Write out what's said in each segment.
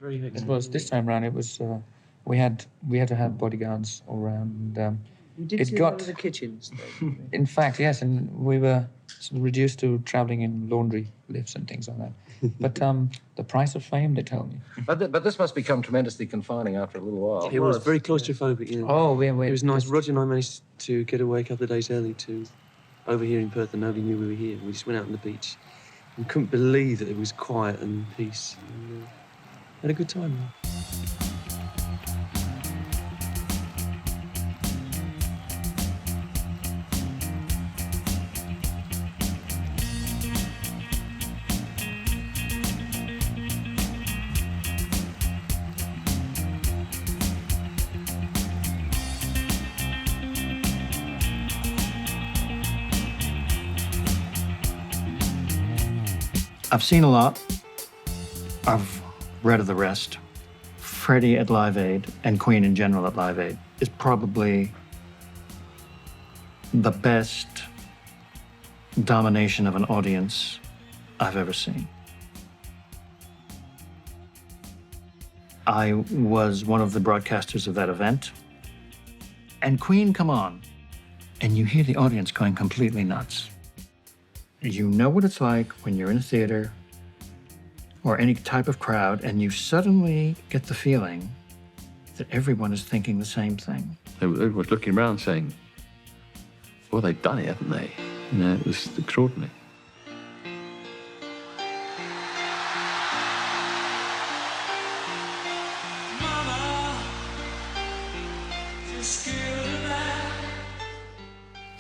Very It hectic. was this time round. It was we had to have bodyguards all around. You did It see got- one of the kitchens, though. In fact, yes, and we were sort of reduced to travelling in laundry lifts and things like that. But the price of fame, they told me. But this must become tremendously confining after a little while. It was very claustrophobic, yeah. Oh, we It was nice. just- Roger and I managed to get away a couple of days early to over here in Perth, and nobody knew we were here. We just went out on the beach and couldn't believe that it was quiet and peace. And, had a good time. I've seen a lot. I've read of the rest. Freddie at Live Aid and Queen in general at Live Aid is probably the best domination of an audience I've ever seen. I was one of the broadcasters of that event. And Queen come on, and you hear the audience going completely nuts. You know what it's like when you're in a theater or any type of crowd and you suddenly get the feeling that everyone is thinking the same thing. Everyone was looking around saying, well, they've done it, haven't they? You know, it was extraordinary.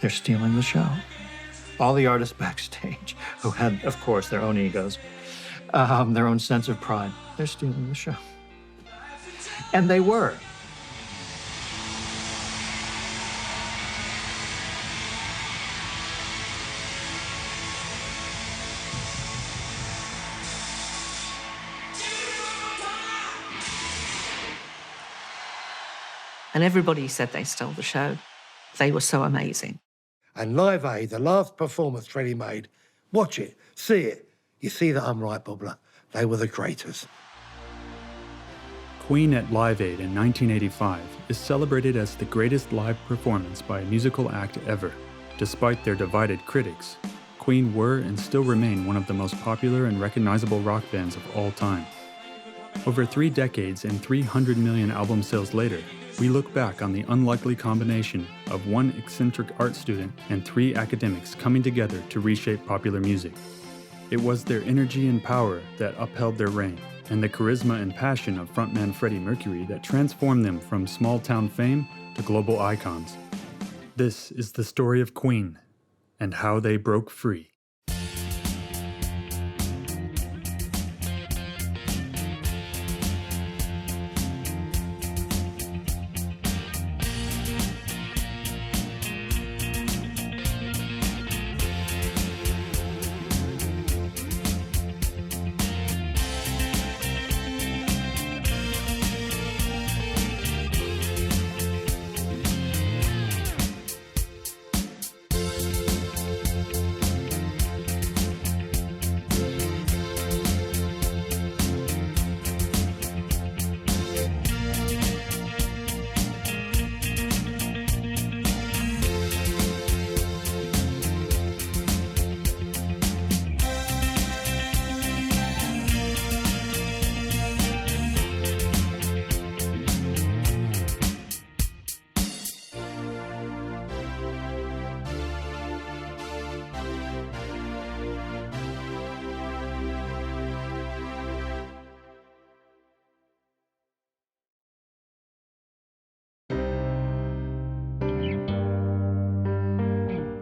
They're stealing the show. All the artists backstage who had, of course, their own egos, their own sense of pride, they're stealing the show. And they were. And everybody said they stole the show. They were so amazing. And Live Aid, the last performance Freddie made, watch it, see it. You see that I'm right, Bubbler. They were the greatest. Queen at Live Aid in 1985 is celebrated as the greatest live performance by a musical act ever. Despite their divided critics, Queen were and still remain one of the most popular and recognizable rock bands of all time. Over 3 decades and 300 million album sales later, we look back on the unlikely combination of one eccentric art student and 3 academics coming together to reshape popular music. It was their energy and power that upheld their reign, and the charisma and passion of frontman Freddie Mercury that transformed them from small-town fame to global icons. This is the story of Queen, and how they broke free.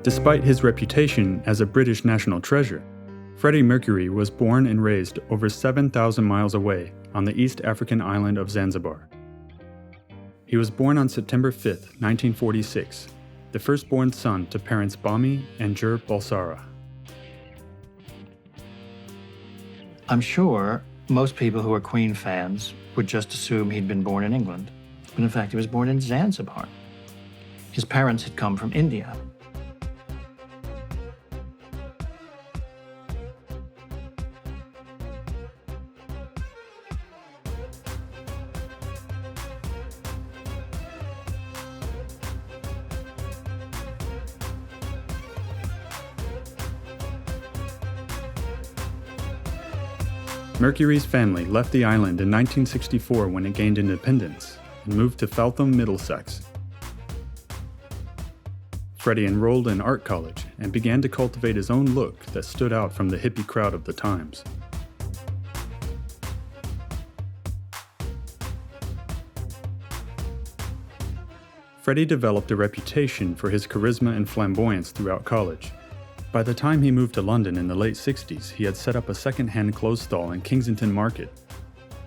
Despite his reputation as a British national treasure, Freddie Mercury was born and raised over 7,000 miles away on the East African island of Zanzibar. He was born on September 5, 1946, the firstborn son to parents Bami and Jur Balsara. I'm sure most people who are Queen fans would just assume he'd been born in England, but in fact he was born in Zanzibar. His parents had come from India. Mercury's family left the island in 1964 when it gained independence and moved to Feltham, Middlesex. Freddie enrolled in art college and began to cultivate his own look that stood out from the hippie crowd of the times. Freddie developed a reputation for his charisma and flamboyance throughout college. By the time he moved to London in the late 60s, he had set up a second-hand clothes stall in Kensington Market.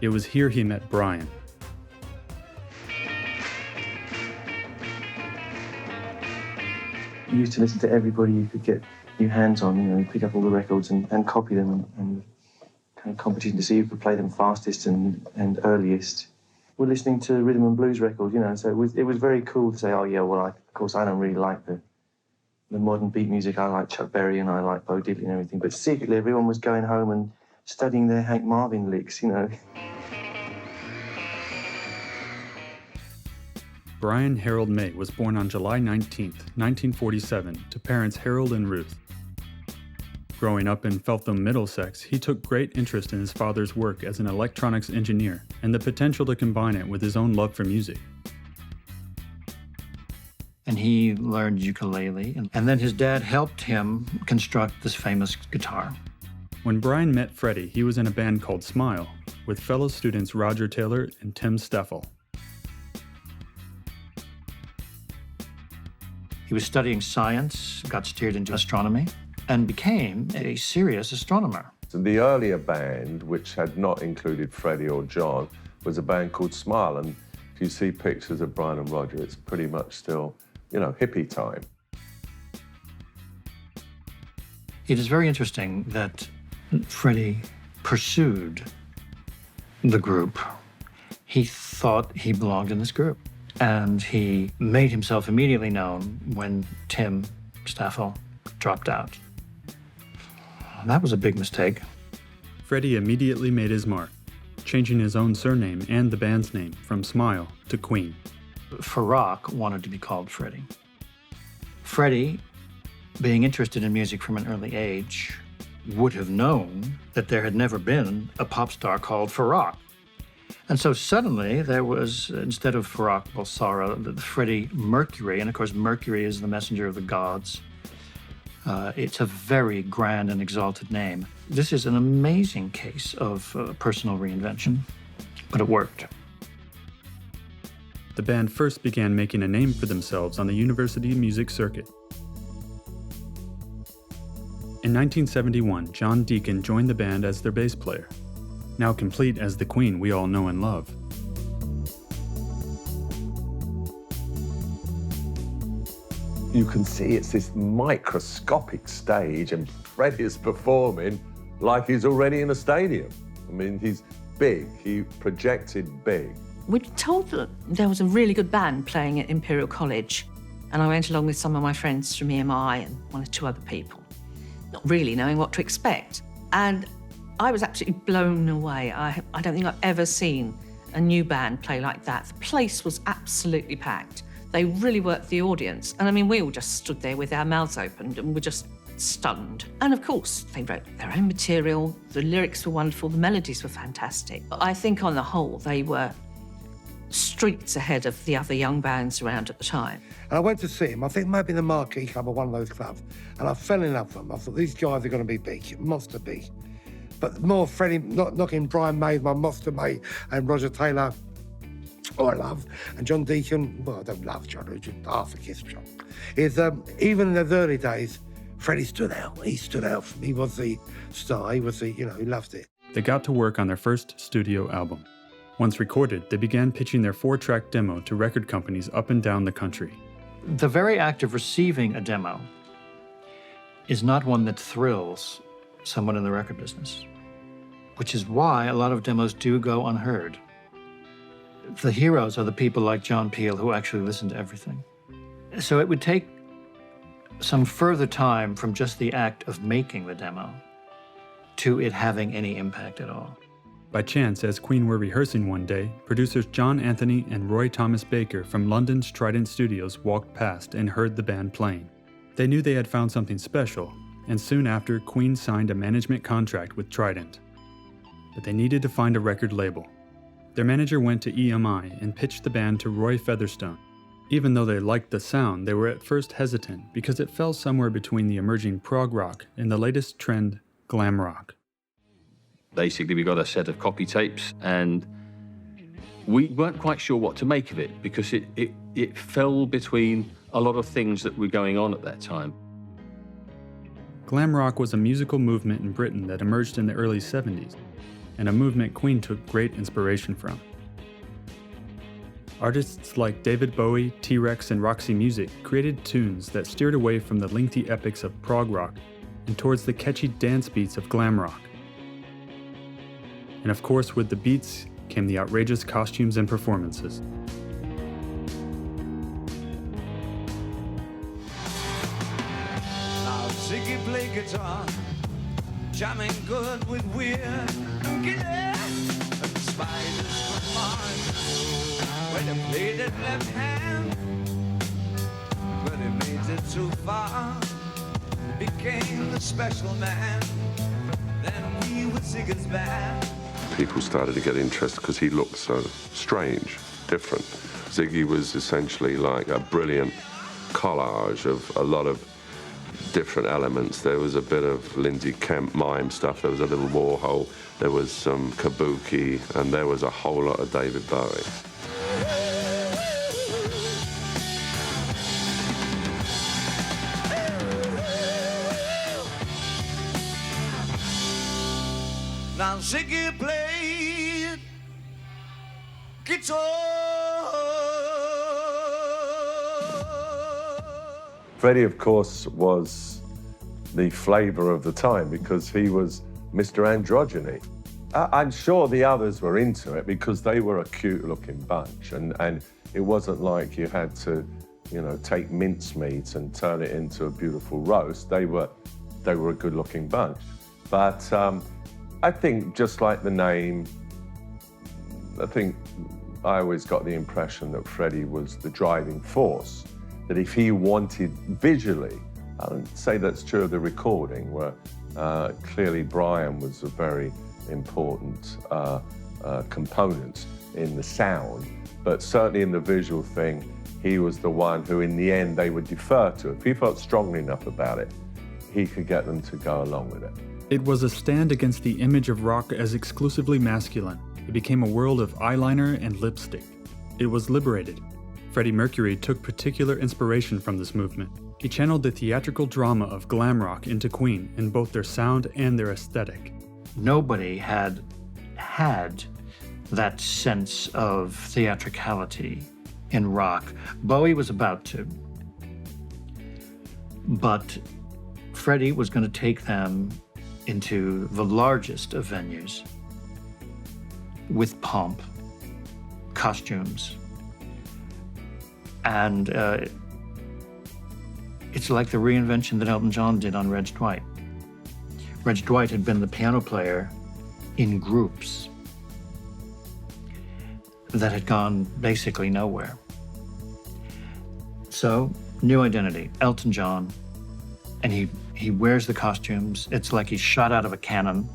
It was here he met Brian. You used to listen to everybody you could get your hands on, you know, you pick up all the records and copy them and kind of competition to see who could play them fastest and earliest. We're listening to rhythm and blues records, you know, so it was very cool to say, oh yeah, well, of course I don't really like the modern beat music. I like Chuck Berry and I like Bo Diddley and everything, but secretly everyone was going home and studying their Hank Marvin licks, you know. Brian Harold May was born on July 19, 1947, to parents Harold and Ruth. Growing up in Feltham, Middlesex, he took great interest in his father's work as an electronics engineer and the potential to combine it with his own love for music. And he learned ukulele, and then his dad helped him construct this famous guitar. When Brian met Freddie, he was in a band called Smile, with fellow students Roger Taylor and Tim Steffel. He was studying science, got steered into astronomy, and became a serious astronomer. So the earlier band, which had not included Freddie or John, was a band called Smile. And if you see pictures of Brian and Roger, it's pretty much still, you know, hippie time. It is very interesting that Freddie pursued the group. He thought he belonged in this group. And he made himself immediately known when Tim Steffel dropped out. That was a big mistake. Freddie immediately made his mark, changing his own surname and the band's name from Smile to Queen. Farrakh wanted to be called Freddie. Freddie, being interested in music from an early age, would have known that there had never been a pop star called Farrakh. And so suddenly there was, instead of Farrakh Bulsara, Freddie Mercury, and of course Mercury is the messenger of the gods. It's a very grand and exalted name. This is an amazing case of personal reinvention, but it worked. The band first began making a name for themselves on the university music circuit. In 1971, John Deacon joined the band as their bass player, now complete as the Queen we all know and love. You can see it's this microscopic stage and Freddie is performing like he's already in a stadium. I mean, he's big, he projected big. We were told that there was a really good band playing at Imperial College, and I went along with some of my friends from EMI and one or two other people, not really knowing what to expect. And I was absolutely blown away. I don't think I've ever seen a new band play like that. The place was absolutely packed. They really worked the audience. And I mean, we all just stood there with our mouths opened and were just stunned. And of course, they wrote their own material. The lyrics were wonderful. The melodies were fantastic. But I think on the whole, they were streets ahead of the other young bands around at the time. And I went to see him, I think maybe the Marquee Club or one of those clubs, and I fell in love with them. I thought, these guys are going to be big, monster big. But more Freddie, knocking Brian May, my monster mate, and Roger Taylor, who I love, and John Deacon, well, I don't love John, who's just half a kiss John, is even in those early days, Freddie stood out. He stood out. He was the star. He was the, you know, he loved it. They got to work on their first studio album. Once recorded, they began pitching their 4-track demo to record companies up and down the country. The very act of receiving a demo is not one that thrills someone in the record business, which is why a lot of demos do go unheard. The heroes are the people like John Peel who actually listen to everything. So it would take some further time from just the act of making the demo to it having any impact at all. By chance, as Queen were rehearsing one day, producers John Anthony and Roy Thomas Baker from London's Trident Studios walked past and heard the band playing. They knew they had found something special, and soon after, Queen signed a management contract with Trident. but they needed to find a record label. Their manager went to EMI and pitched the band to Roy Featherstone. Even though they liked the sound, they were at first hesitant because it fell somewhere between the emerging prog rock and the latest trend, glam rock. Basically, we got a set of copy tapes, and we weren't quite sure what to make of it because it fell between a lot of things that were going on at that time. Glam rock was a musical movement in Britain that emerged in the early 70s, and a movement Queen took great inspiration from. Artists like David Bowie, T-Rex, and Roxy Music created tunes that steered away from the lengthy epics of prog rock and towards the catchy dance beats of glam rock. And of course, with the beats came the outrageous costumes and performances. Now Ziggy play guitar, jamming good with weird and spiders from Mars. When he played it left hand, but he made it too far, became the special man. Then we would Ziggy's band. People started to get interested because he looked so strange, different. Ziggy was essentially like a brilliant collage of a lot of different elements. There was a bit of Lindsay Kemp mime stuff, there was a little Warhol, there was some kabuki, and there was a whole lot of David Bowie. Now Ziggy played guitar. Freddie, of course, was the flavour of the time because he was Mr. Androgyny. I'm sure the others were into it because they were a cute-looking bunch, and it wasn't like you had to, you know, take mincemeat and turn it into a beautiful roast. They were a good-looking bunch. But I think, just like the name, I think I always got the impression that Freddie was the driving force, that if he wanted visually, I don't say that's true of the recording, where clearly Brian was a very important component in the sound, but certainly in the visual thing, he was the one who in the end they would defer to. If he felt strongly enough about it, he could get them to go along with it. It was a stand against the image of rock as exclusively masculine. It became a world of eyeliner and lipstick. It was liberated. Freddie Mercury took particular inspiration from this movement. He channeled the theatrical drama of glam rock into Queen in both their sound and their aesthetic. Nobody had that sense of theatricality in rock. Bowie was about to, but Freddie was going to take them into the largest of venues with pomp, costumes, and it's like the reinvention that Elton John did on Reg Dwight. Reg Dwight had been the piano player in groups that had gone basically nowhere. So, new identity, Elton John, and he wears the costumes. It's like he's shot out of a cannon.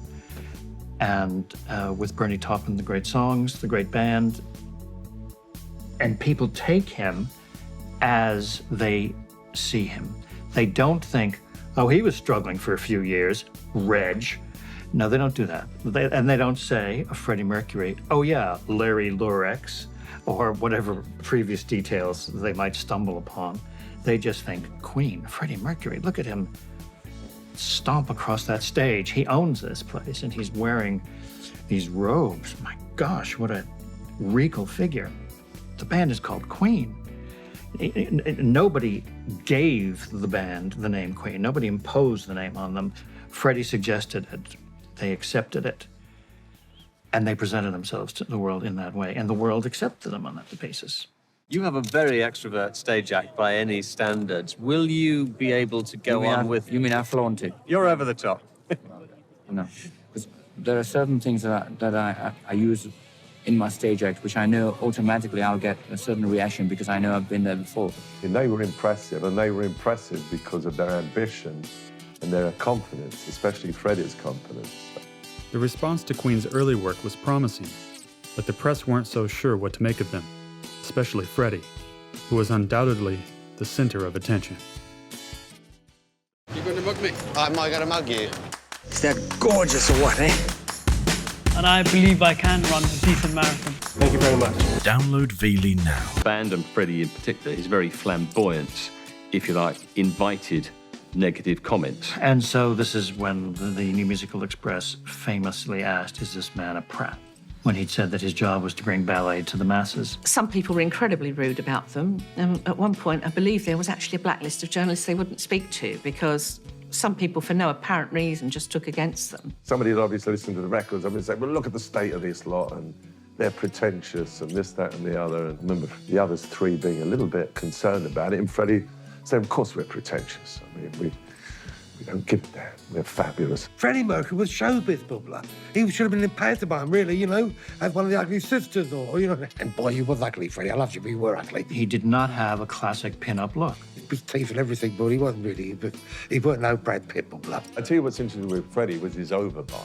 And with Bernie Taupin, the great songs, the great band. And people take him as they see him. They don't think, oh, he was struggling for a few years, Reg. No, they don't do that. And they don't say of Freddie Mercury, oh yeah, Larry Lurex, or whatever previous details they might stumble upon. They just think, Queen, Freddie Mercury, look at him stomp across that stage. He owns this place, and he's wearing these robes. My gosh, what a regal figure. The band is called Queen. Nobody gave the band the name Queen. Nobody imposed the name on them. Freddie suggested it. They accepted it. And they presented themselves to the world in that way. And the world accepted them on that basis. You have a very extrovert stage act by any standards. Will you be able to go on with... You mean I flaunt it? You're over the top. No. Because there are certain things that I use in my stage act, which I know automatically I'll get a certain reaction because I know I've been there before. And they were impressive, and they were impressive because of their ambition and their confidence, especially Freddie's confidence. The response to Queen's early work was promising, but the press weren't so sure what to make of them, especially Freddie, who was undoubtedly the center of attention. You going to mug me? Am I going to mug you? Is that gorgeous or what, eh? And I believe I can run a decent marathon. Thank you very much. Download Veely now. Band, and Freddie in particular, is very flamboyant, if you like, invited negative comments. And so this is when the New Musical Express famously asked, is this man a prat? When he'd said that his job was to bring ballet to the masses. Some people were incredibly rude about them. At one point, I believe there was actually a blacklist of journalists they wouldn't speak to because some people, for no apparent reason, just took against them. Somebody had obviously listened to the records. I would say, well, look at the state of this lot, and they're pretentious, and this, that, and the other. And I remember the others three being a little bit concerned about it, and Freddie said, of course we're pretentious. I mean, we don't give a damn. We're fabulous. Freddie Mercury was showbiz bubbler. He should have been in pantomime, really, you know, as one of the ugly sisters, or, you know. And boy, you was ugly, Freddie. I loved you, but you were ugly. He did not have a classic pin-up look. His teeth and everything, but he wasn't really, he weren't no Brad Pitt bubbler. I tell you what's interesting with Freddie was his overbite.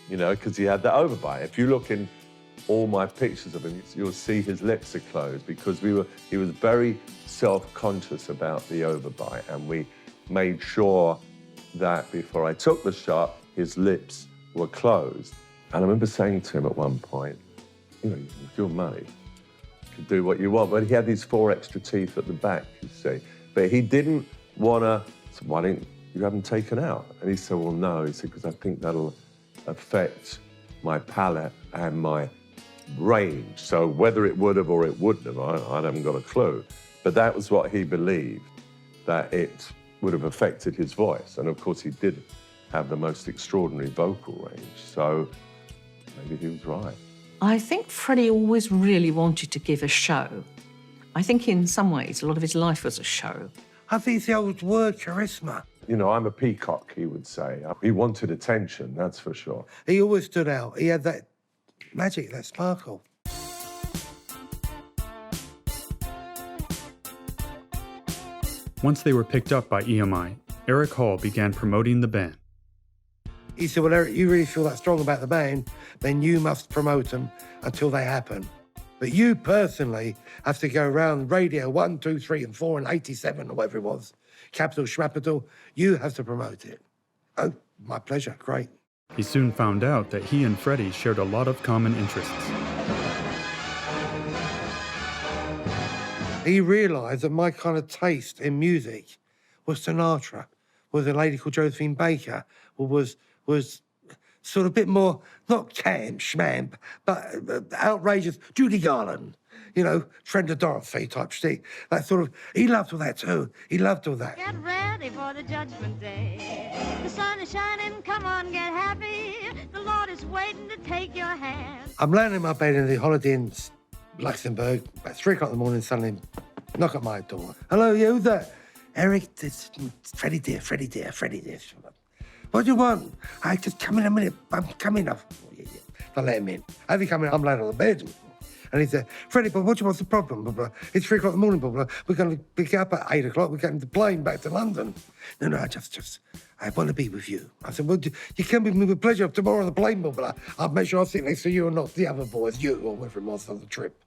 You know, because he had that overbite. If you look in all my pictures of him, you'll see his lips are closed because he was very self-conscious about the overbite, and we made sure that before I took the shot, his lips were closed. And I remember saying to him at one point, you know, with your money, you can do what you want. But he had these 4 extra teeth at the back, you see. But he didn't want to, so why didn't you have them taken out? And he said, well, no. He said, because I think that'll affect my palate and my range. So whether it would have or it wouldn't have, I haven't got a clue. But that was what he believed, that it would have affected his voice. And of course, he did have the most extraordinary vocal range. So maybe he was right. I think Freddie always really wanted to give a show. I think in some ways, a lot of his life was a show. I think it's the old word charisma. You know, I'm a peacock, he would say. He wanted attention, that's for sure. He always stood out. He had that magic, that sparkle. Once they were picked up by EMI, Eric Hall began promoting the band. He said, well, Eric, you really feel that strong about the band, then you must promote them until they happen. But you personally have to go around radio 1, 2, 3, and 4, and 87, or whatever it was, Capital, Schmapital, you have to promote it. Oh, my pleasure, great. He soon found out that he and Freddie shared a lot of common interests. He realised that my kind of taste in music was Sinatra, was a lady called Josephine Baker, was sort of a bit more, not camp, schmamp, but outrageous Judy Garland, you know, friend of Dorothy type shtick. That sort of, he loved all that too. He loved all that. Get ready for the judgment day. The sun is shining, come on, get happy. The Lord is waiting to take your hand. I'm laying in my bed in the Holiday Inn, Luxembourg, about 3 o'clock in the morning, suddenly knock at my door. Hello, you, who's that? Eric, it's Freddie dear. What do you want? I just come in a minute. I'm coming up. I let him in. As he come in, I'm laying on the bed. And he said, Freddie, but what's the problem? Blah, blah. It's 3 o'clock in the morning, blah, blah. We're going to pick up at 8 o'clock. We're getting the plane back to London. No, I want to be with you. I said, well, you can be with me with pleasure. Tomorrow on the plane, blah, blah. I'll make sure I sit next to you and not the other boys, you or whoever it was on the trip.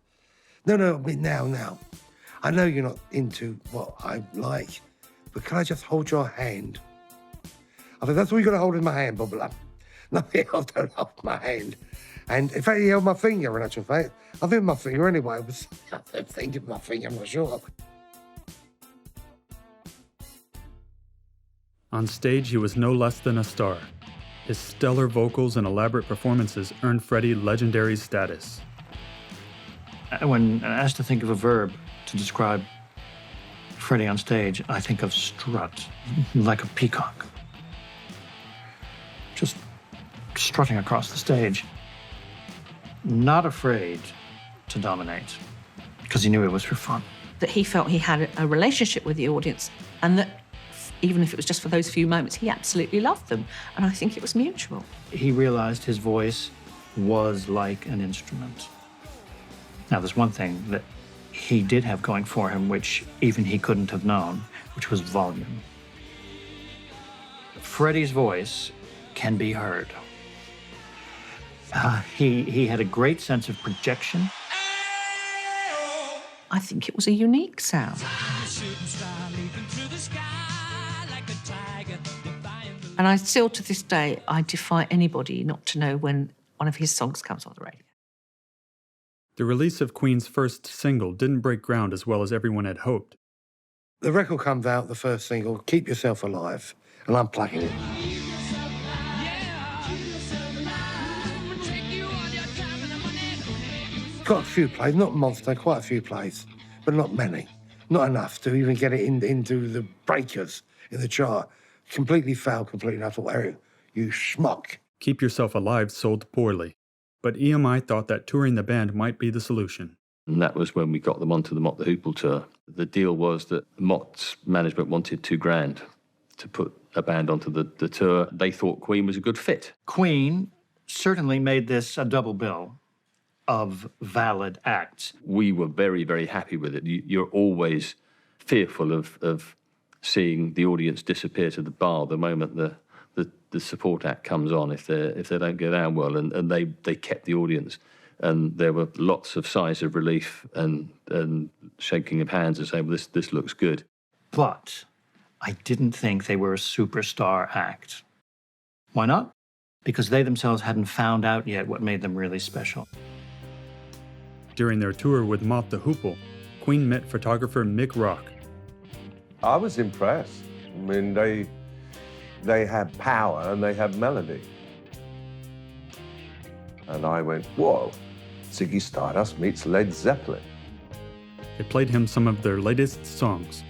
No, I mean, now. I know you're not into what I like, but can I just hold your hand? I said, that's all you got to hold in my hand, blah, blah. Nothing else, don't hold my hand. And in fact, he held my finger, in actual fact. I think my finger anyway was, I don't think of my finger, I'm not sure. On stage, he was no less than a star. His stellar vocals and elaborate performances earned Freddie legendary status. When asked to think of a verb to describe Freddie on stage, I think of strut, like a peacock. Just strutting across the stage. Not afraid to dominate, because he knew it was for fun. That he felt he had a relationship with the audience, and that even if it was just for those few moments, he absolutely loved them. And I think it was mutual. He realized his voice was like an instrument. Now, there's one thing that he did have going for him, which even he couldn't have known, which was volume. Freddie's voice can be heard. He had a great sense of projection. I think it was a unique sound. And I still, to this day, I defy anybody not to know when one of his songs comes on the radio. The release of Queen's first single didn't break ground as well as everyone had hoped. The record comes out, the first single, Keep Yourself Alive, and I'm plugging it. Got a few plays, not monster, quite a few plays, but not many. Not enough to even get it into the breakers in the chart. Completely failed, completely. I thought, Eric, you schmuck. Keep Yourself Alive sold poorly, but EMI thought that touring the band might be the solution. And that was when we got them onto the Mott the Hoople tour. The deal was that Mott's management wanted $2,000 to put a band onto the tour. They thought Queen was a good fit. Queen certainly made this a double bill of valid acts. We were very, very happy with it. You're always fearful of seeing the audience disappear to the bar the moment the support act comes on if they don't go down well, and they kept the audience. And there were lots of sighs of relief and shaking of hands and saying, well, this looks good. But I didn't think they were a superstar act. Why not? Because they themselves hadn't found out yet what made them really special. During their tour with Mott the Hoople, Queen met photographer Mick Rock. I was impressed. I mean, they had power and they had melody. And I went, whoa, Ziggy Stardust meets Led Zeppelin. They played him some of their latest songs.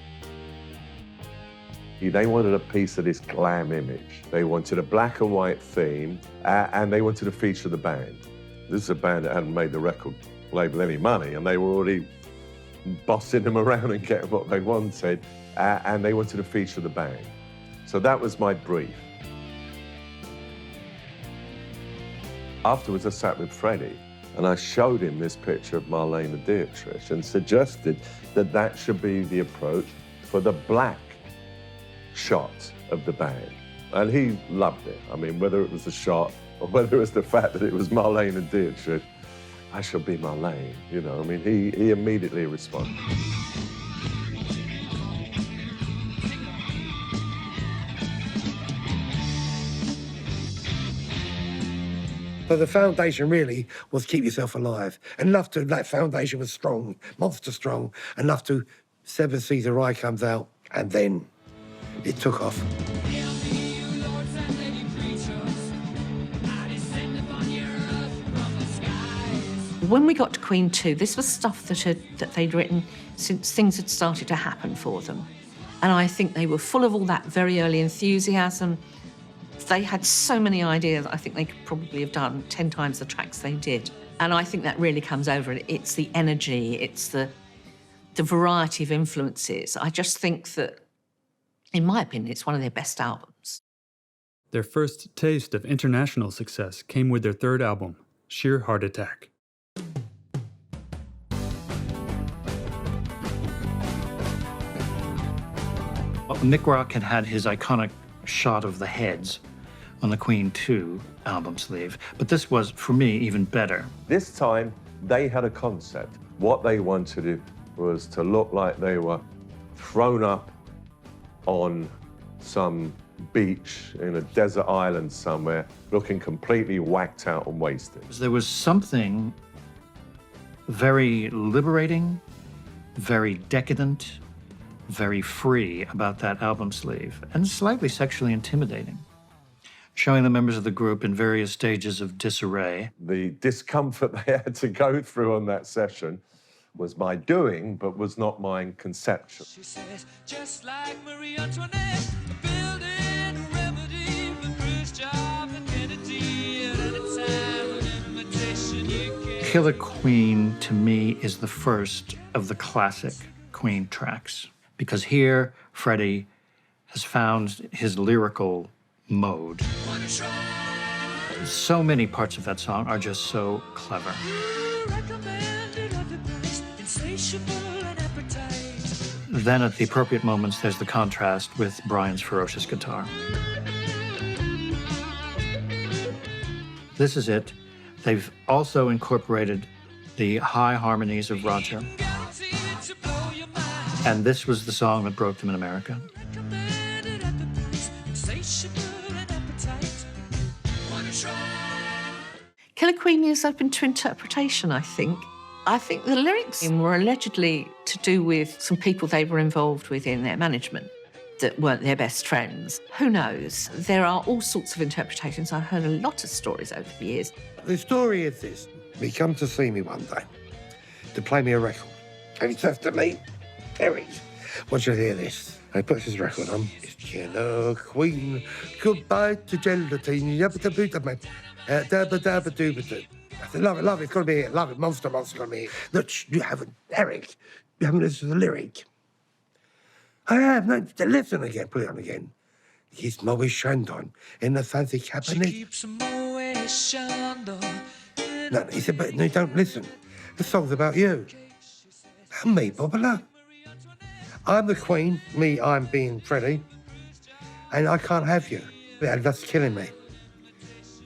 They wanted a piece of this glam image. They wanted a black and white theme, and they wanted to feature the band. This is a band that hadn't made the record label any money, and they were already bossing them around and getting what they wanted, and they wanted to feature the band. So that was my brief. Afterwards, I sat with Freddie, and I showed him this picture of Marlene and Dietrich and suggested that that should be the approach for the black shot of the band. And he loved it. I mean, whether it was the shot or whether it was the fact that it was Marlene and Dietrich, I shall be Marlene, you know. I mean, he immediately responded. But the foundation really was Keep Yourself Alive. Enough to, that foundation was strong, monster strong, enough to Seven Seas of Rye comes out, and then it took off. When we got to Queen 2, this was stuff that they'd written since things had started to happen for them. And I think they were full of all that very early enthusiasm. They had so many ideas, I think they could probably have done 10 times the tracks they did. And I think that really comes over. It's the energy, it's the variety of influences. I just think that, in my opinion, it's one of their best albums. Their first taste of international success came with their third album, Sheer Heart Attack. Well, Mick Rock had his iconic shot of the heads on the Queen 2 album sleeve, but this was, for me, even better. This time, they had a concept. What they wanted was to look like they were thrown up on some beach in a desert island somewhere, looking completely whacked out and wasted. There was something very liberating, very decadent, very free about that album sleeve, and slightly sexually intimidating, showing the members of the group in various stages of disarray. The discomfort they had to go through on that session was my doing, but was not my conception. She says, just like Marie Antoinette, building a remedy for Khrushchev and Kennedy at any time of invitation you can. Killer Queen, to me, is the first of the classic Queen tracks, because here, Freddie has found his lyrical mode. So many parts of that song are just so clever. Then at the appropriate moments, there's the contrast with Brian's ferocious guitar. This is it. They've also incorporated the high harmonies of Roger. And this was the song that broke them in America. Killer Queen is open to interpretation, I think. I think the lyrics were allegedly to do with some people they were involved with in their management that weren't their best friends. Who knows? There are all sorts of interpretations. I've heard a lot of stories over the years. The story is this. He come to see me one day to play me a record. And he says to me, Eric, want you to hear this? And he puts his record on. It's Killer Queen, goodbye to gelatine, yabba-dabba-dabba, dabba-dabba-dooba-doo. I said, love it, it's got to be it, love it, monster, got to be it. Look, you haven't, Eric, you haven't listened to the lyric. I have, no, listen again, put it on again. He's Moe Shandon in the fancy cabinet. No, he said, but no, don't listen. The song's about you. And me, Bobula. I'm the Queen, I'm being Freddie, and I can't have you. That's killing me.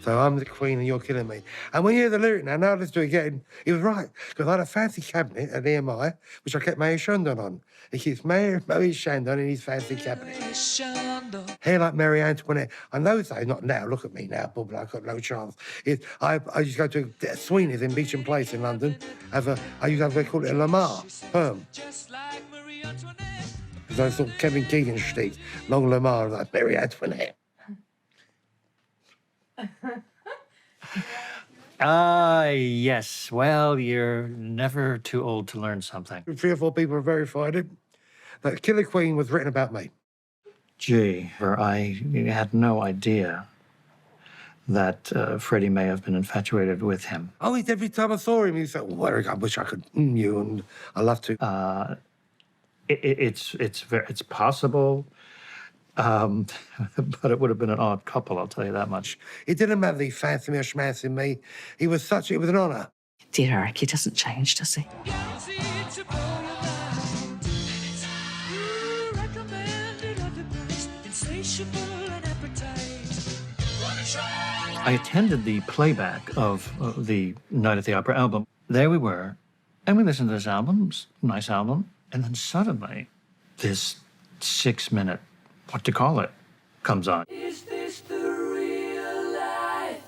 So I'm the Queen and you're killing me. And when you hear the lyric now let's do it again, he was right. Because I had a fancy cabinet at EMI, which I kept Mayor Shandon on. He keeps Mayor Shandon in his fancy cabinet. Hair like Marie Antoinette. I know that, not now, look at me now, Bubble, I've got no chance. I used to go to Sweeney's in Beecham Place in London. I used to have, they call it a Lamar, perm. Because I thought Kevin Keegan shtick, long Lamar, like Marie Antoinette. Yes. Well, you're never too old to learn something. 3 or 4 people have verified it. That Killer Queen was written about me. Gee, I had no idea that Freddie may have been infatuated with him. Oh, every time I saw him, he said, "Oh, Eric, I wish I could you, and I love to." It's possible. But it would have been an odd couple, I'll tell you that much. It didn't matter that he fancied me or schmancing me. It was an honour. Dear Eric, he doesn't change, does he? I attended the playback of the Night at the Opera album. There we were, and we listened to this album, nice album, and then suddenly this 6-minute, what to call it, comes on. Is this the real life?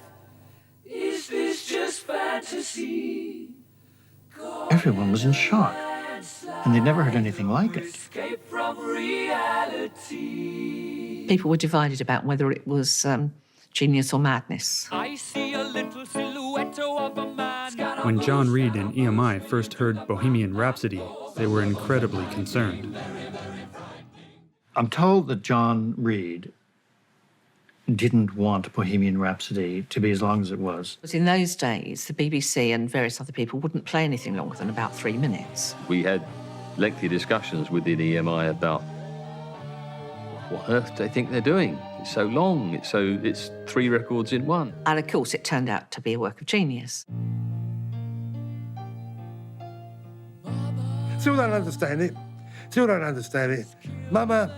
Is this just fantasy? Everyone was in shock, and they'd never heard anything like it. Escape from reality. People were divided about whether it was genius or madness. I see a little silhouette of a man. When John Reed and EMI first heard Bohemian Rhapsody, they were incredibly concerned. I'm told that John Reed didn't want Bohemian Rhapsody to be as long as it was. But in those days, the BBC and various other people wouldn't play anything longer than about 3 minutes. We had lengthy discussions within EMI about what on earth do they think they're doing? It's so long, it's 3 records in one. And of course, it turned out to be a work of genius. Still don't understand it. Mama,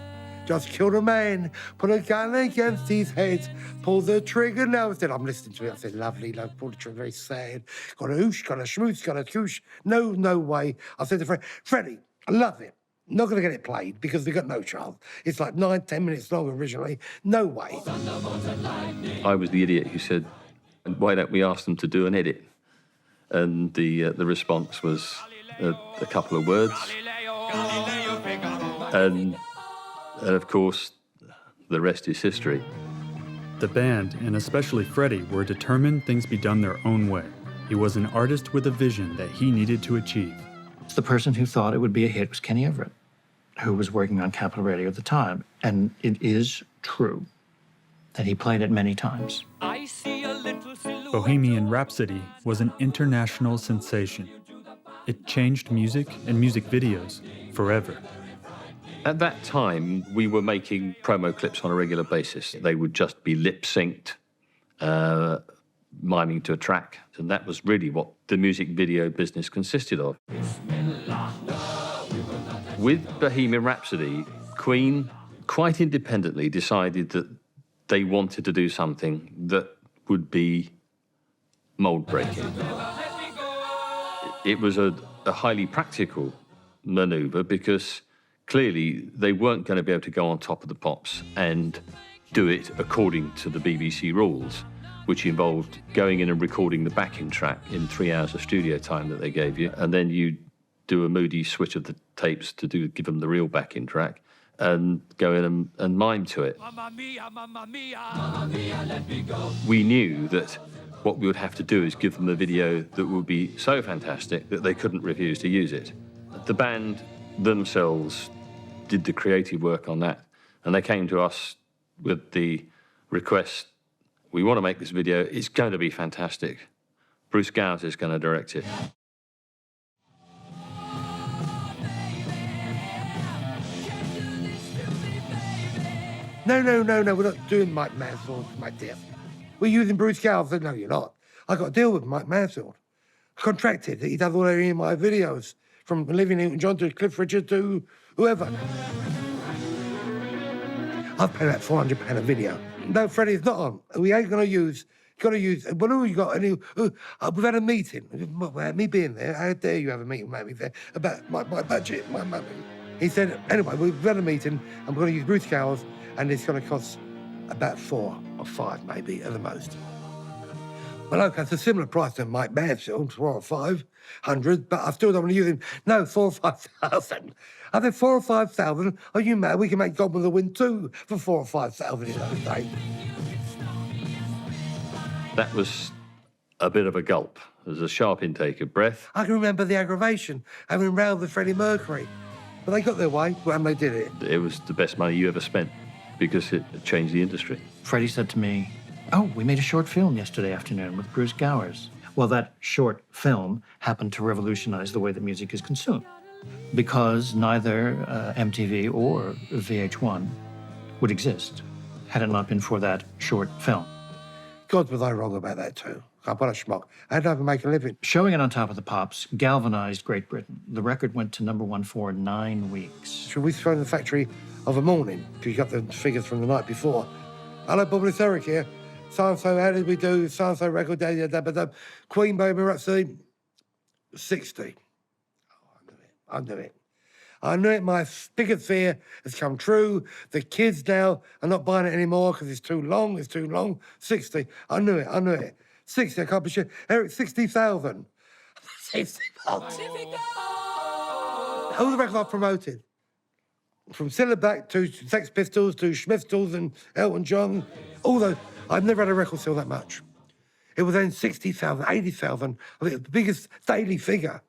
just killed a man, put a gun against his head, pull the trigger. Now I said, I'm listening to it. I said, lovely, love, pull the trigger, very sad. Got a hoosh, got a schmoosh, got a koosh. No way. I said to Freddie, I love it. Not going to get it played because they've got no chance. It's like 9-10 minutes long originally. No way. I was the idiot who said, why don't we ask them to do an edit? And the response was a couple of words. And of course, the rest is history. The band, and especially Freddie, were determined things be done their own way. He was an artist with a vision that he needed to achieve. The person who thought it would be a hit was Kenny Everett, who was working on Capital Radio at the time. And it is true that he played it many times. Bohemian Rhapsody was an international sensation. It changed music and music videos forever. At that time, we were making promo clips on a regular basis. They would just be lip-synced, miming to a track. And that was really what the music video business consisted of. With Bohemian Rhapsody, Queen quite independently decided that they wanted to do something that would be mold breaking. It was a highly practical maneuver because clearly they weren't going to be able to go on top of the pops and do it according to the BBC rules, which involved going in and recording the backing track in 3 hours of studio time that they gave you, and then you do a moody switch of the tapes to give them the real backing track, and go in and mime to it. Mamma mia, mamma mia, mamma mia, let me go. We knew that what we would have to do is give them a video that would be so fantastic that they couldn't refuse to use it. The band themselves did the creative work on that, and they came to us with the request, we want to make this video, it's going to be fantastic. Bruce Gowers is going to direct it. No, we're not doing Mike Mansfield, my dear. We're using Bruce Gowers. I said, no, you're not. I got a deal with Mike Mansfield. Contracted. He does all of my videos, from Olivia Newton-John to Cliff Richard to whoever. I've paid about £400 a video. No, Freddie, it's not on. We ain't going to use... Got to use... Well, who you got? We've had a meeting. Without me being there, how dare you have a meeting with me there about my budget, my money. He said, anyway, we've had a meeting and we're going to use Bruce Gowers, and it's going to cost about 4 or 5, maybe, at the most. Well, OK, it's a similar price to Mike Mansfield, 400 or 500, but I still don't want to use him. No, 4 or 5,000. I think 4 or 5,000, are you mad? We can make Gone with the Wind too for 4 or 5,000 in those days. That was a bit of a gulp. There was a sharp intake of breath. I can remember the aggravation, having round with Freddie Mercury. But they got their way, and they did it. It was the best money you ever spent because it changed the industry. Freddie said to me, oh, we made a short film yesterday afternoon with Bruce Gowers. Well, that short film happened to revolutionize the way that music is consumed, because neither MTV or VH1 would exist had it not been for that short film. God, was I wrong about that too. What a schmuck. I had to make a living. Showing it on Top of the Pops galvanized Great Britain. The record went to #1 for 9 weeks. Should we throw in the factory of a morning? Because you got the figures from the night before. Hello, Bob, it's Eric here. So-and-so, how did we do? So-and-so record, Queen, Baby Rhapsody, 60. Oh, I knew it. My biggest fear has come true. The kids now are not buying it anymore because it's too long. 60. I knew it. 60, I can't be sure. Eric, 60,000. 60,000. All the records I've promoted. From Silverback to Sex Pistols to Schmiftels and Elton John, all those. I've never had a record sell that much. It was then 60,000, 80,000. I think the biggest daily figure.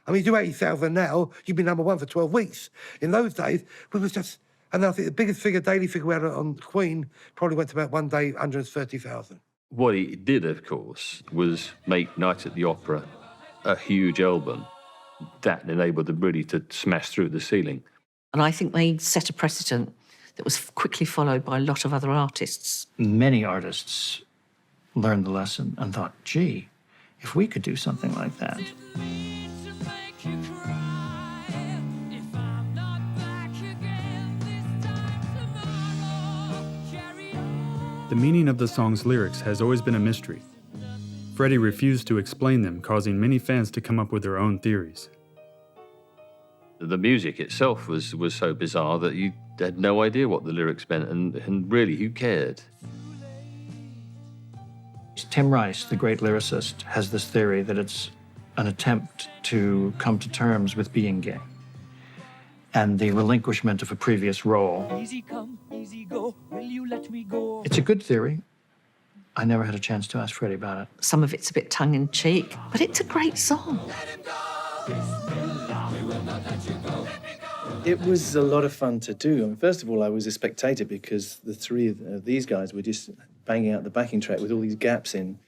I mean, you do 80,000 now, you'd be #1 for 12 weeks. In those days, it was just... And I think the biggest daily figure we had on Queen probably went to about one day, 130,000. What he did, of course, was make Night at the Opera a huge album that enabled them really to smash through the ceiling. And I think they set a precedent that was quickly followed by a lot of other artists. Many artists learned the lesson and thought, gee, if we could do something like that. The meaning of the song's lyrics has always been a mystery. Freddie refused to explain them, causing many fans to come up with their own theories. The music itself was so bizarre that you had no idea what the lyrics meant, and really, who cared? Tim Rice, the great lyricist, has this theory that it's an attempt to come to terms with being gay and the relinquishment of a previous role. Easy come, easy go, will you let me go? It's a good theory. I never had a chance to ask Freddie about it. Some of it's a bit tongue-in-cheek, but it's a great song. It was a lot of fun to do. I mean, first of all, I was a spectator because the three of these guys were just banging out the backing track with all these gaps in.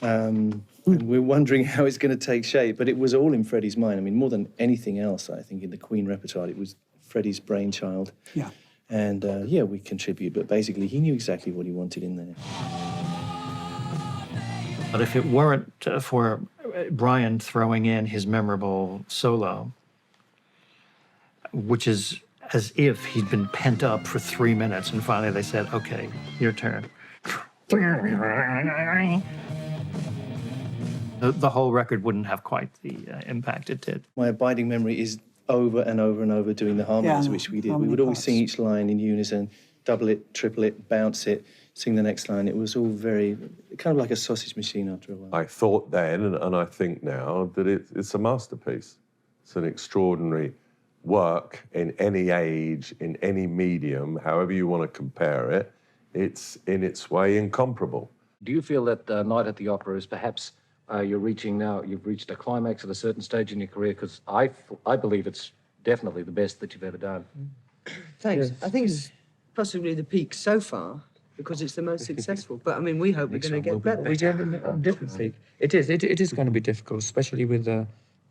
And we're wondering how it's going to take shape, but it was all in Freddie's mind. I mean, more than anything else, I think, in the Queen repertoire, it was Freddie's brainchild. Yeah. And, yeah, we contribute, but basically he knew exactly what he wanted in there. But if it weren't for Brian throwing in his memorable solo, which is as if he'd been pent up for 3 minutes, and finally they said, okay, your turn. The whole record wouldn't have quite the impact it did. My abiding memory is over and over and over doing the harmonies, which we did. We would always sing each line in unison, double it, triple it, bounce it, sing the next line. It was all very, kind of like a sausage machine after a while. I thought then, and I think now, that it's a masterpiece. It's an extraordinary work in any age, in any medium, however you want to compare it. It's, in its way, incomparable. Do you feel that Night at the Opera is perhaps you've reached a climax at a certain stage in your career? Because I believe it's definitely the best that you've ever done. Thanks. I think it's possibly the peak so far, because it's the most successful. But, I mean, we hope we're going to get better. We have a different peak. It is going to be difficult, especially with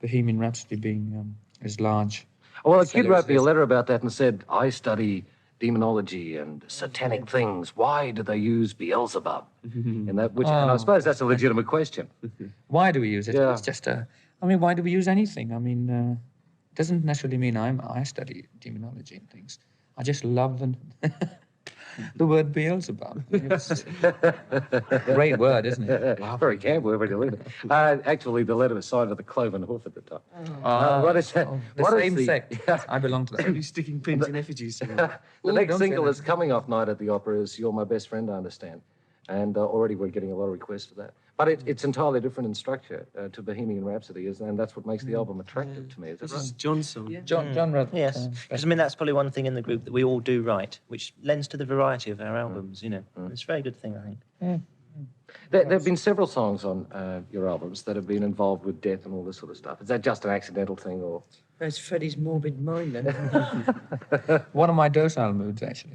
Bohemian Rhapsody being as large. Well, a kid wrote me a letter about that and said, I study demonology and satanic things. Why do they use Beelzebub? And I suppose that's a legitimate question. Why do we use it? Yeah. It's just why do we use anything? I mean, it doesn't necessarily mean I study demonology and things. I just love the word Beelzebub. It's a great word, isn't it? Wow. Very camp word when you look at it. Actually, the letter was signed with a cloven hoof at the top. What is that? The What is same sect. I belong to that. You're sticking pins in effigies. The next single that's coming off Night at the Opera is You're My Best Friend, I understand. And already we're getting a lot of requests for that. But it's entirely different in structure to Bohemian Rhapsody, and that's what makes the album attractive to me. Is that This right? is John's song. Yeah. John wrote. Yes, because I mean that's probably one thing in the group that we all do right, which lends to the variety of our albums. You know, it's a very good thing, I think. There have been several songs on your albums that have been involved with death and all this sort of stuff. Is that just an accidental thing, or? That's Freddie's morbid mind, then. One of my docile moods, actually.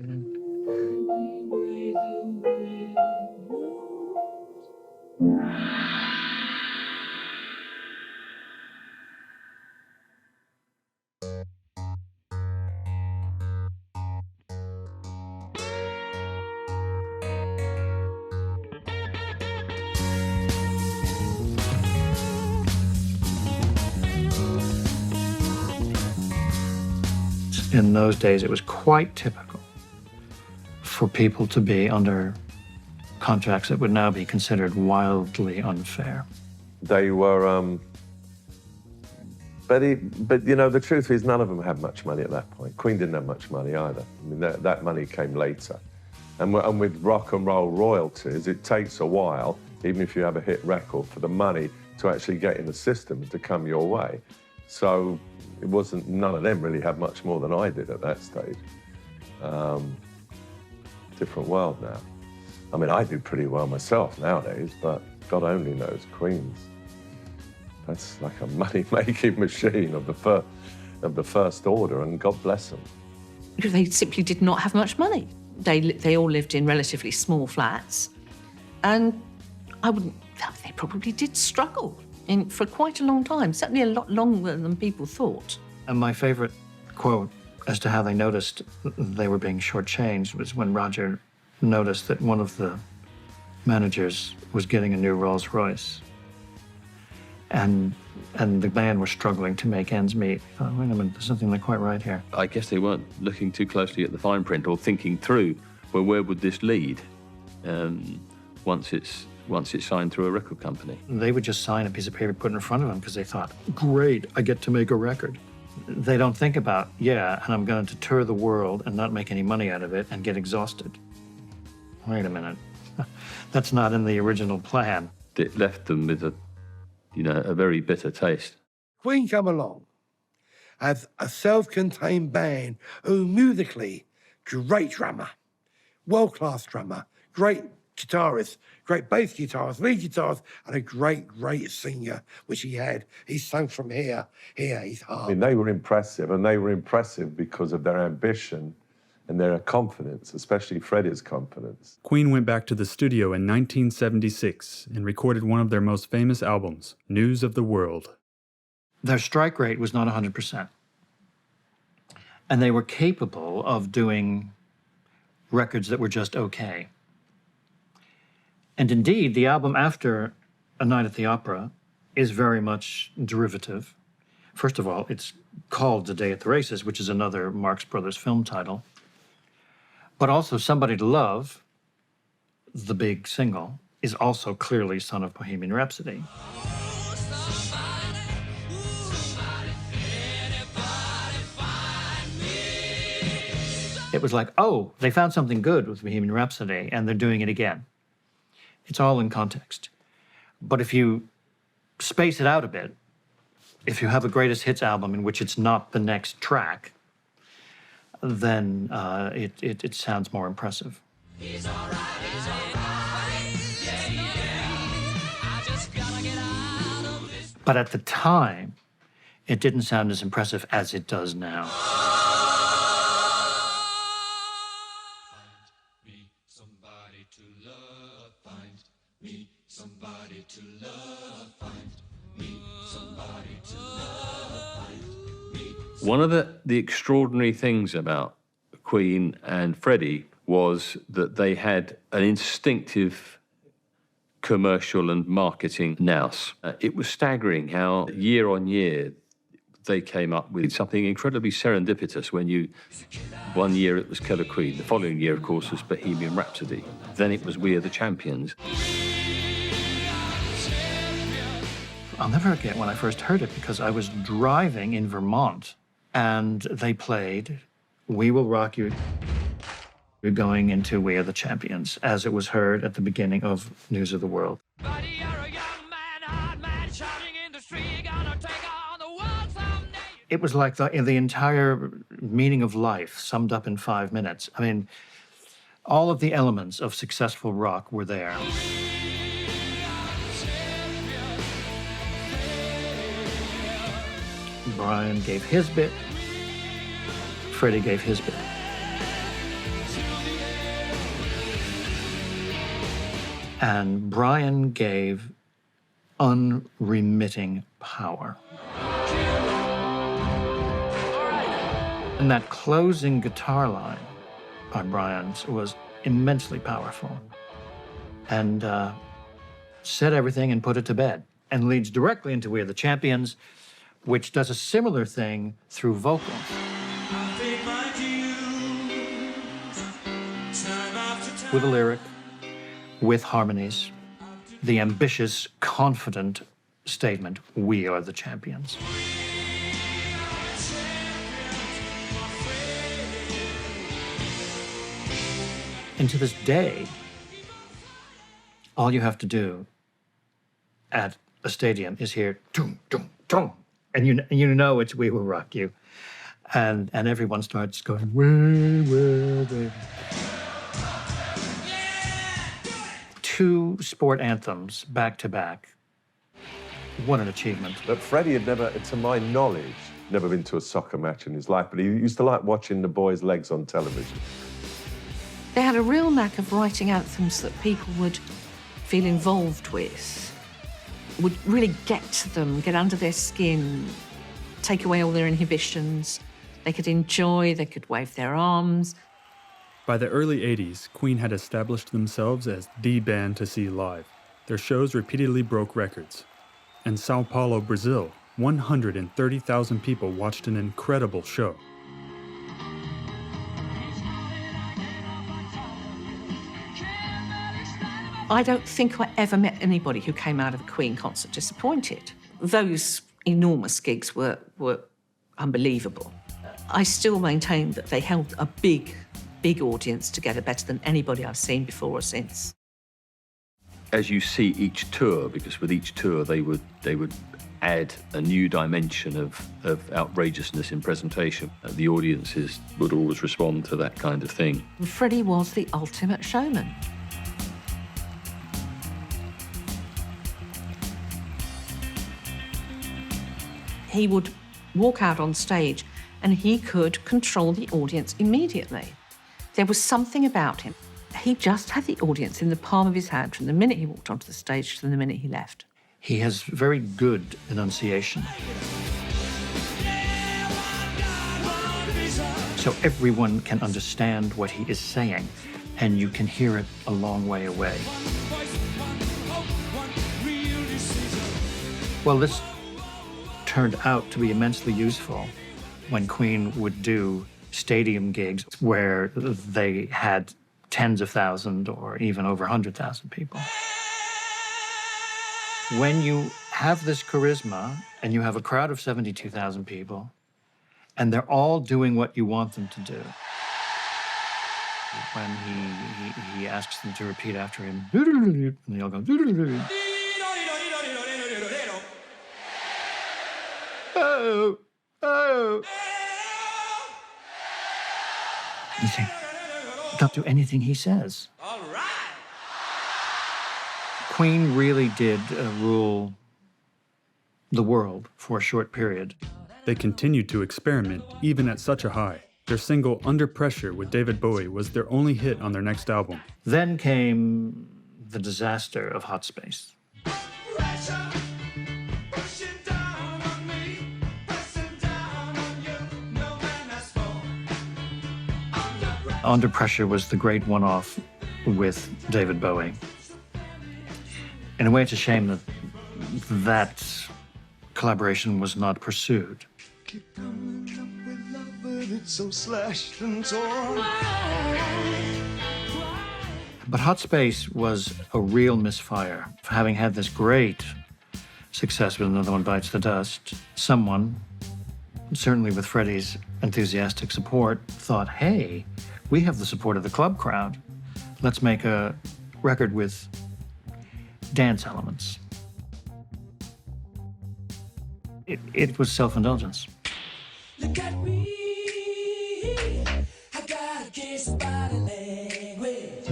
In those days, it was quite typical for people to be under contracts that would now be considered wildly unfair. They were, but you know, the truth is none of them had much money at that point. Queen didn't have much money either. I mean, that money came later. And with rock and roll royalties, it takes a while, even if you have a hit record, for the money to actually get in the system to come your way. So it wasn't, none of them really had much more than I did at that stage. Different world now. I mean, I do pretty well myself nowadays, but God only knows Queen's. That's like a money-making machine of the first order, and God bless them. Because they simply did not have much money. They all lived in relatively small flats, and they probably did struggle for quite a long time, certainly a lot longer than people thought. And my favorite quote as to how they noticed they were being shortchanged was when Roger noticed that one of the managers was getting a new Rolls Royce. And the band was struggling to make ends meet. I thought, wait a minute, there's something not quite right here. I guess they weren't looking too closely at the fine print or thinking through, well, where would this lead once it's signed through a record company? They would just sign a piece of paper, put it in front of them, because they thought, great, I get to make a record. They don't think about, yeah, and I'm going to tour the world and not make any money out of it and get exhausted. Wait a minute. That's not in the original plan. It left them with a very bitter taste. Queen come along as a self-contained band who musically, great drummer, world-class drummer, great guitarist, great bass guitarist, lead guitarist, and a great singer, which he had. He sang from here, he's hard. I mean, they were impressive, and they were impressive because of their ambition and their confidence, especially Freddie's confidence. Queen went back to the studio in 1976 and recorded one of their most famous albums, News of the World. Their strike rate was not 100%. And they were capable of doing records that were just okay. And indeed, the album after A Night at the Opera is very much derivative. First of all, it's called The Day at the Races, which is another Marx Brothers film title. But also Somebody to Love, the big single, is also clearly Son of Bohemian Rhapsody. It was like, oh, they found something good with Bohemian Rhapsody, and they're doing it again. It's all in context. But if you space it out a bit, if you have a greatest hits album in which it's not the next track, then it sounds more impressive. But at the time, it didn't sound as impressive as it does now. One of the extraordinary things about Queen and Freddie was that they had an instinctive commercial and marketing nous. It was staggering how year on year they came up with something incredibly serendipitous when one year it was Killer Queen, the following year, of course, was Bohemian Rhapsody. Then it was We Are the Champions. I'll never forget when I first heard it because I was driving in Vermont and they played We Will Rock You. We're going into We Are the Champions, as it was heard at the beginning of News of the World. It was like the entire meaning of life summed up in 5 minutes. I mean, all of the elements of successful rock were there. Brian gave his bit, Freddie gave his bit. And Brian gave unremitting power. And that closing guitar line by Brian's was immensely powerful and said everything and put it to bed and leads directly into We Are the Champions, which does a similar thing through vocals. With a lyric, with harmonies, the ambitious, confident statement, we are the champions. And to this day, all you have to do at a stadium is hear, dum, dum, dum, and you know it's We Will Rock You. And everyone starts going, we will. 2 sport anthems back to back. What an achievement. But Freddie had never, to my knowledge, never been to a soccer match in his life, but he used to like watching the boys' legs on television. They had a real knack of writing anthems that people would feel involved with, would really get to them, get under their skin, take away all their inhibitions. They could enjoy, they could wave their arms. By the early 80s, Queen had established themselves as the band to see live. Their shows repeatedly broke records. In Sao Paulo, Brazil, 130,000 people watched an incredible show. I don't think I ever met anybody who came out of a Queen concert disappointed. Those enormous gigs were unbelievable. I still maintain that they held a big audience together, better than anybody I've seen before or since. As you see each tour, because with each tour they would add a new dimension of outrageousness in presentation. The audiences would always respond to that kind of thing. Freddie was the ultimate showman. He would walk out on stage and he could control the audience immediately. There was something about him. He just had the audience in the palm of his hand from the minute he walked onto the stage to the minute he left. He has very good enunciation. So everyone can understand what he is saying, and you can hear it a long way away. Well, this turned out to be immensely useful when Queen would do stadium gigs where they had tens of thousands or even over 100,000 people. When you have this charisma and you have a crowd of 72,000 people and they're all doing what you want them to do, when he asks them to repeat after him, and they all go, oh, oh. You think, don't do anything he says. Queen really did rule the world for a short period. They continued to experiment even at such a high. Their single Under Pressure with David Bowie was their only hit on their next album. Then came the disaster of Hot Space. Under Pressure was the great one-off with David Bowie. In a way, it's a shame that that collaboration was not pursued. Keep coming up with love, but it's so slashed and torn. But Hot Space was a real misfire. Having had this great success with Another One Bites the Dust, someone, certainly with Freddie's enthusiastic support, thought, hey, we have the support of the club crowd. Let's make a record with dance elements. It was self-indulgence. Look at me, I got a case of body language.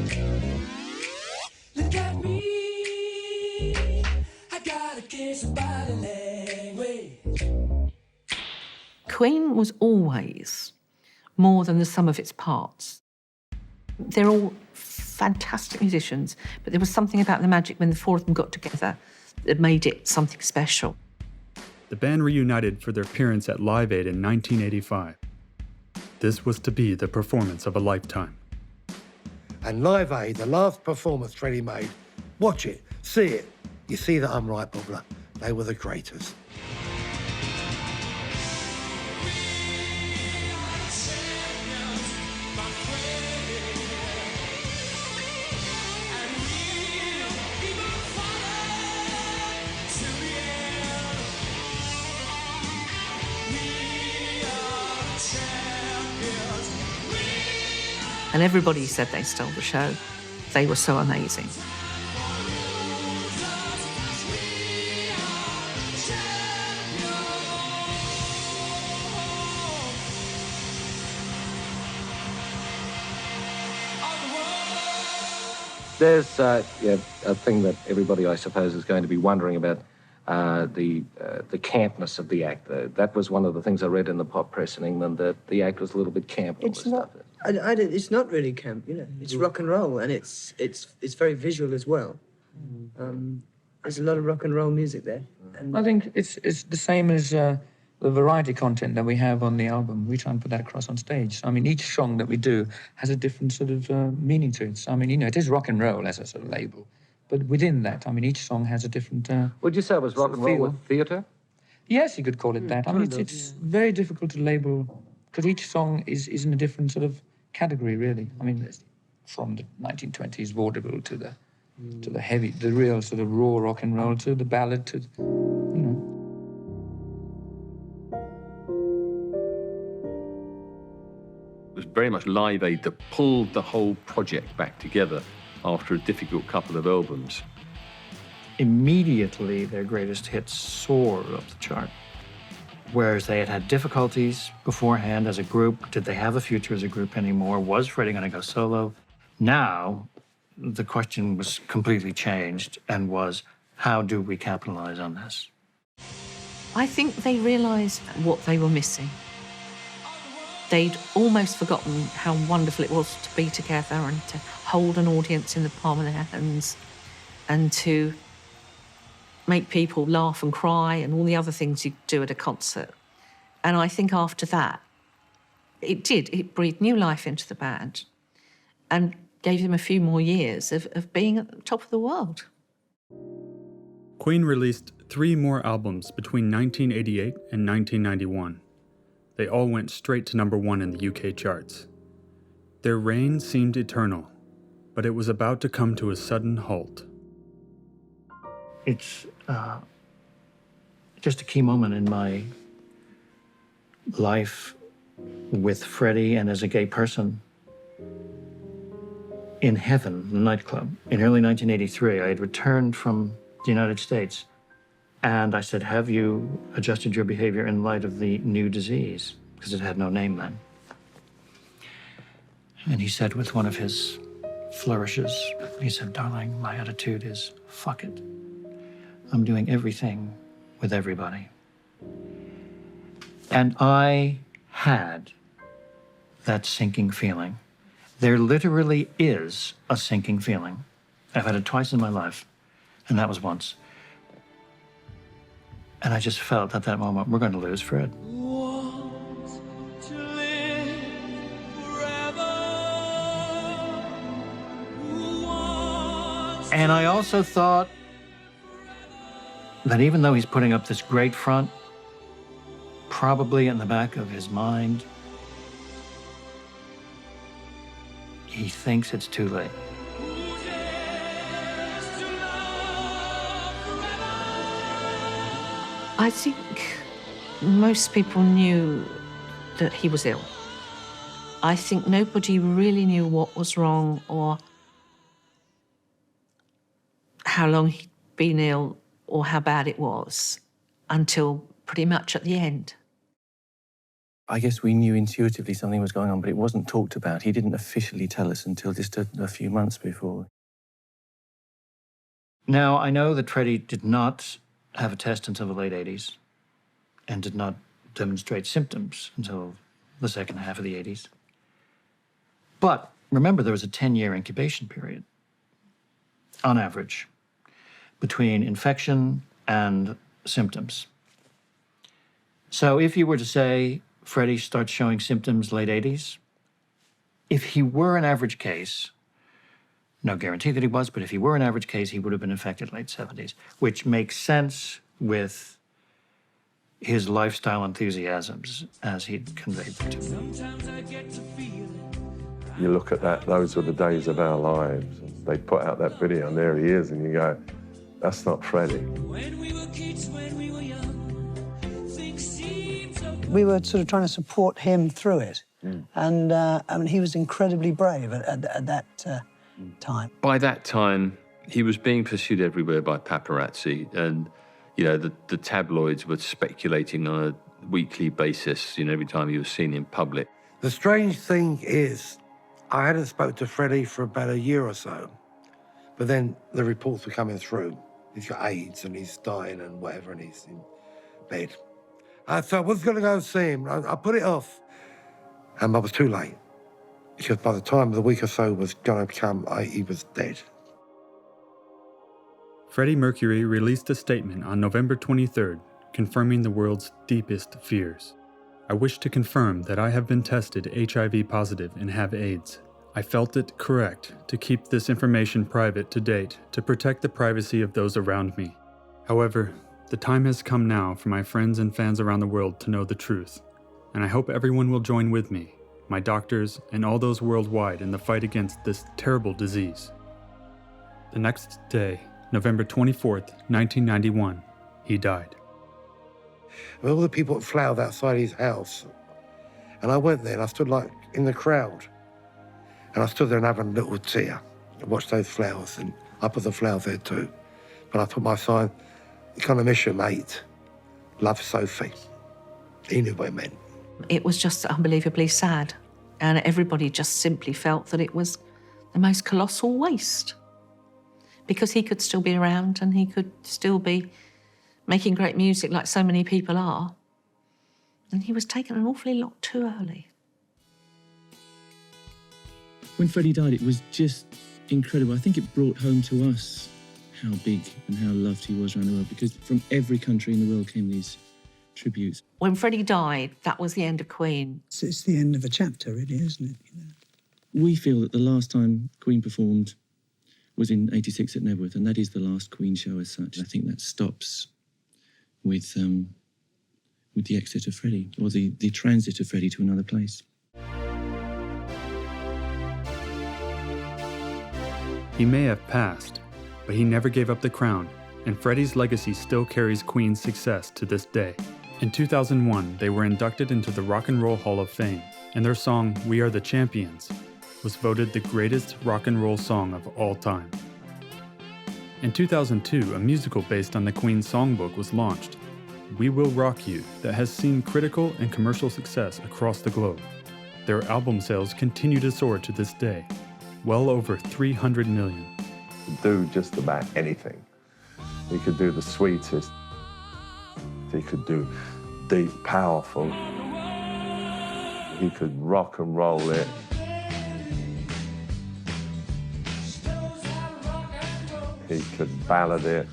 Look at me, I got a case of body language. Queen was always more than the sum of its parts. They're all fantastic musicians, but there was something about the magic when the four of them got together that made it something special. The band reunited for their appearance at Live Aid in 1985. This was to be the performance of a lifetime. And Live Aid, the last performance Freddie made, watch it, see it. You see that I'm right, Bobbler. They were the greatest. And everybody said they stole the show. They were so amazing. There's a thing that everybody, I suppose, is going to be wondering about, the campness of the act. That was one of the things I read in the pop press in England, that the act was a little bit camp. It's not. It's not really camp, you know. It's rock and roll, and it's very visual as well. There's a lot of rock and roll music there. And I think it's the same as the variety content that we have on the album. We try and put that across on stage. I mean, each song that we do has a different sort of meaning to it. So, I mean, you know, it is rock and roll as a sort of label. But within that, I mean, each song has a different Would you say it was rock and roll with theatre? Yes, you could call it that. I mean, it's very difficult to label, because each song is in a different sort of category, really. I mean, from the 1920s vaudeville to the heavy, the real sort of raw rock and roll, to the ballad, to, you know. It was very much Live Aid that pulled the whole project back together after a difficult couple of albums. Immediately, their greatest hits soared up the chart. Whereas they had had difficulties beforehand as a group. Did they have a future as a group anymore? Was Freddie going to go solo? Now, the question was completely changed and was, how do we capitalize on this? I think they realised what they were missing. They'd almost forgotten how wonderful it was to be together and to hold an audience in the palm of their hands and to make people laugh and cry and all the other things you do at a concert. And I think after that, it breathed new life into the band and gave them a few more years of being at the top of the world. Queen released 3 more albums between 1988 and 1991. They all went straight to #1 in the UK charts. Their reign seemed eternal, but it was about to come to a sudden halt. It's just a key moment in my life with Freddie and as a gay person. in Heaven, the nightclub, in early 1983. I had returned from the United States, and I said, have you adjusted your behavior in light of the new disease? Because it had no name then. And he said, with one of his flourishes, he said, darling, my attitude is, fuck it. I'm doing everything with everybody. And I had that sinking feeling. There literally is a sinking feeling. I've had it twice in my life, and that was once. And I just felt at that moment, we're going to lose Fred. And I also thought that even though he's putting up this great front, probably in the back of his mind, he thinks it's too late. I think most people knew that he was ill. I think nobody really knew what was wrong or how long he'd been ill or how bad it was until pretty much at the end. I guess we knew intuitively something was going on, but it wasn't talked about. He didn't officially tell us until just a few months before. Now, I know that Freddie did not have a test until the late 80s and did not demonstrate symptoms until the second half of the 80s. But remember, there was a 10-year incubation period, on average, between infection and symptoms. So if you were to say Freddie starts showing symptoms late 80s, if he were an average case, no guarantee that he was, but if he were an average case, he would have been infected late 70s, which makes sense with his lifestyle enthusiasms as he'd conveyed them to me. You look at that, those were the days of our lives. They put out that video, and there he is, and you go, that's not Freddie. We were sort of trying to support him through it. And I mean, he was incredibly brave at that time. By that time, he was being pursued everywhere by paparazzi, and you know the tabloids were speculating on a weekly basis. You know, every time he was seen in public. The strange thing is, I hadn't spoken to Freddie for about a year or so, but then the reports were coming through. He's got AIDS and he's dying and whatever, and he's in bed. So I was going to go and see him. I put it off, and I was too late. Because by the time the week or so was going to come, he was dead. Freddie Mercury released a statement on November 23rd, confirming the world's deepest fears. I wish to confirm that I have been tested HIV positive and have AIDS. I felt it correct to keep this information private to date to protect the privacy of those around me. However, the time has come now for my friends and fans around the world to know the truth, and I hope everyone will join with me, my doctors, and all those worldwide in the fight against this terrible disease. The next day, November 24th, 1991, he died. All the people flowered outside his house, and I went there and I stood like in the crowd, and I stood there and having a little tear and watched those flowers, and I put the flowers there too. But I put my sign, "Kind of miss you, mate. Love, Sophie." He knew what it meant. It was just unbelievably sad, and everybody just simply felt that it was the most colossal waste, because he could still be around and he could still be making great music like so many people are, and he was taken an awfully lot too early. When Freddie died, it was just incredible. I think it brought home to us how big and how loved he was around the world, because from every country in the world came these tributes. When Freddie died, that was the end of Queen. It's the end of a chapter, really, isn't it? You know? We feel that the last time Queen performed was in '86 at Nebworth, and that is the last Queen show as such. I think that stops with the exit of Freddie, or the transit of Freddie to another place. He may have passed, but he never gave up the crown, and Freddie's legacy still carries Queen's success to this day. In 2001, they were inducted into the Rock and Roll Hall of Fame, and their song, "We Are the Champions," was voted the greatest rock and roll song of all time. In 2002, a musical based on the Queen songbook was launched, We Will Rock You, that has seen critical and commercial success across the globe. Their album sales continue to soar to this day, well over 300 million. Do just about anything. He could do the sweetest. He could do deep, powerful. He could rock and roll it. He could ballad it.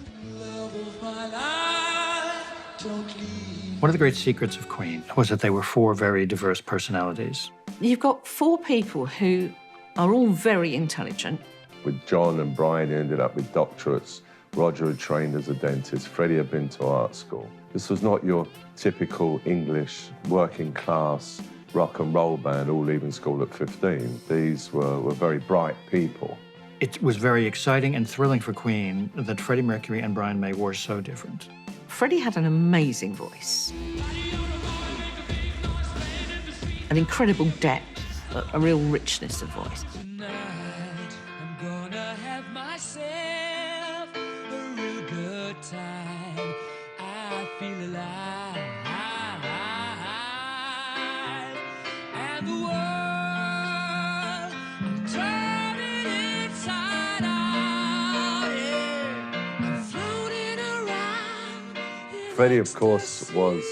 One of the great secrets of Queen was that they were four very diverse personalities. You've got four people who are all very intelligent. With John and Brian, he ended up with doctorates. Roger had trained as a dentist. Freddie had been to art school. This was not your typical English working class rock and roll band, all leaving school at 15. These were very bright people. It was very exciting and thrilling for Queen that Freddie Mercury and Brian May were so different. Freddie had an amazing voice, an incredible depth, a real richness of voice. Freddie, of course, was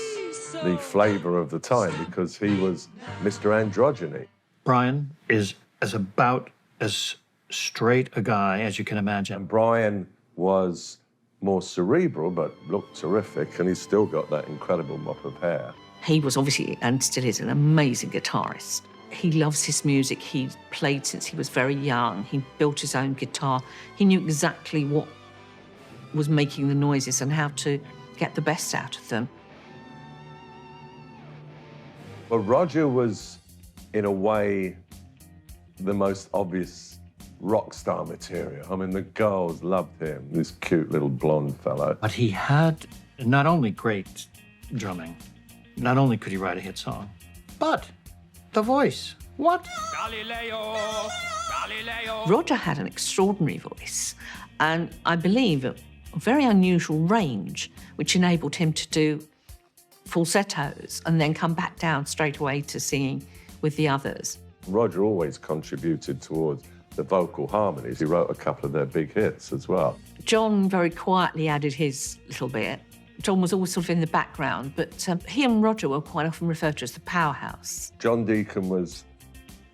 the flavour of the time because he was Mr. Androgyny. Brian is about as straight a guy as you can imagine. And Brian was more cerebral, but looked terrific, and he's still got that incredible mop of hair. He was obviously, and still is, an amazing guitarist. He loves his music. He played since he was very young. He built his own guitar. He knew exactly what was making the noises and how to get the best out of them. Well, Roger was, in a way, the most obvious rock star material. I mean, the girls loved him, this cute little blonde fellow. But he had not only great drumming, not only could he write a hit song, but the voice. What? Galileo, Galileo. Roger had an extraordinary voice, and I believe a very unusual range, which enabled him to do falsettos and then come back down straight away to singing with the others. Roger always contributed towards the vocal harmonies. He wrote a couple of their big hits as well. John very quietly added his little bit. John was always sort of in the background, but he and Roger were quite often referred to as the powerhouse. John Deacon was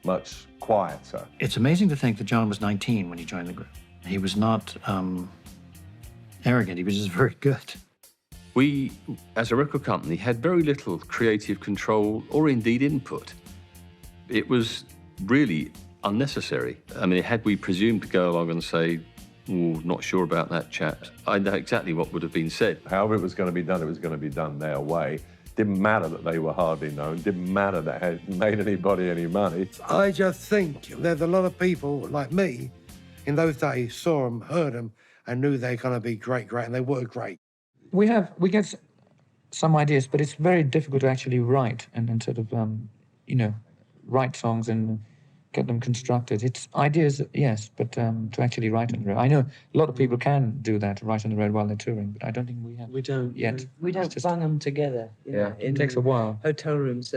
much quieter. It's amazing to think that John was 19 when he joined the group. He was not arrogant, he was just very good. We, as a record company, had very little creative control or indeed input. It was really unnecessary. I mean, had we presumed to go along and say, "Oh, not sure about that chat," I know exactly what would have been said. However it was going to be done, it was going to be done their way. Didn't matter that they were hardly known, didn't matter that it hadn't made anybody any money. I just think there's a lot of people like me in those days saw them, heard them, and knew they're going to be great, and they were great. We get some ideas, but it's very difficult to actually write and sort of, write songs and get them constructed. It's ideas, yes, but to actually write on the road. I know a lot of people can do that, write on the road while they're touring, but I don't think we have. We don't yet. We don't bang them together. It takes a while. Hotel rooms,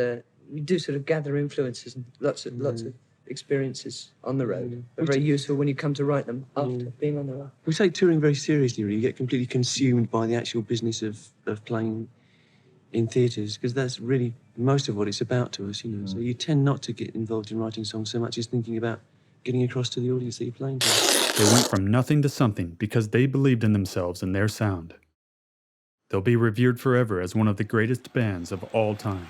we do sort of gather influences and lots of experiences on the road. They're very useful when you come to write them after being on the road. We take touring very seriously, really. You get completely consumed by the actual business of playing in theatres, because that's really most of what it's about to us, So you tend not to get involved in writing songs so much as thinking about getting across to the audience that you're playing to. They went from nothing to something because they believed in themselves and their sound. They'll be revered forever as one of the greatest bands of all time.